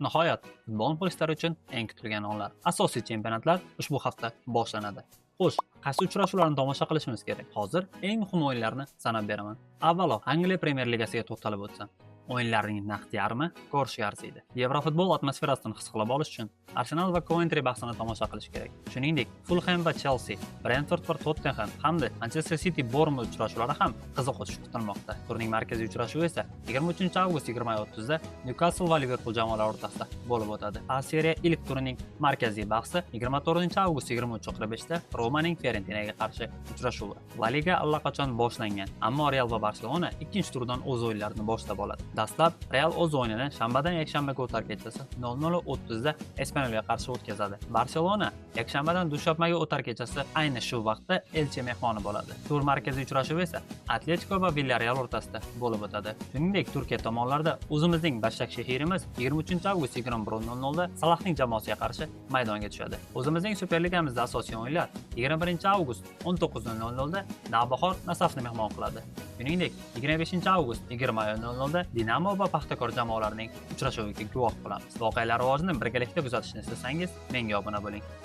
Nihoyat, futbol muxlislari uchun eng kutilgan onlar. Asosiy chempionatlar ushbu hafta boshlanadi. Xo'sh, qaysi uchrashuvlarni tomosha qilishimiz kerak? Hozir eng muhim o'yinlarni sanab beraman. Avvalo, Angliya Premyer Ligasiga to'xtalib o'tsam. O'yinlarning naqd yarmi ko'rishga arziydi. Yevrofutbol atmosferasini his qilib olish uchun Arsenal va Coventry bahsini tomosha qilish kerak. Shuningdek, Fulham va Chelsea, Brentford va Tottenham hamda Manchester City Bournemouth uchrashuvlari ham qiziq o'tishi kutilmoqda. Turning markaziy uchrashuvi esa 23-avgust 20:30 da Newcastle va Liverpool jamoalari o'rtasida bo'lib o'tadi. A Seriya ilk turining markaziy bahsi 24-avgust 23:45 da Romaning Fiorentinaga qarshi uchrashuvi. La Liga allaqachon boshlangan, ammo Real va Barselona ikkinchi turdan o'z o'yinlarini boshlab oladi. Dastlab Real o'z o'yinini shanbadan yakshanbaga o'tar kechasi 00:30 da Espanyolga qarshi o'tkazadi. Barselona yakshanbadan dushanbaga o'tar kechasi ayni shu vaqtda Elche mehmoni bo'ladi. Tur markaziy uchrashuvi esa Atletico va Villarreal o'rtasida bo'lib o'tadi. Shuningdek, Turkiya tomonlarida o'zimizning Bashak shahrimiz 23-avgust 21:00 da Salahning jamoasiga qarshi maydonga tushadi. O'zimizning Superligamizda asosiy o'yinlar 21-avgust 19:00 da Navbahor Nasafni mehmon qiladi. Shuningdek, 25-avgust 20:00 da Dinamo va Paxtakor jamoalarining uchrashuviga guvoh bo'lamiz. Voqealar rivojini birgalikda kuzatishni istasangiz, menga obuna bo'ling.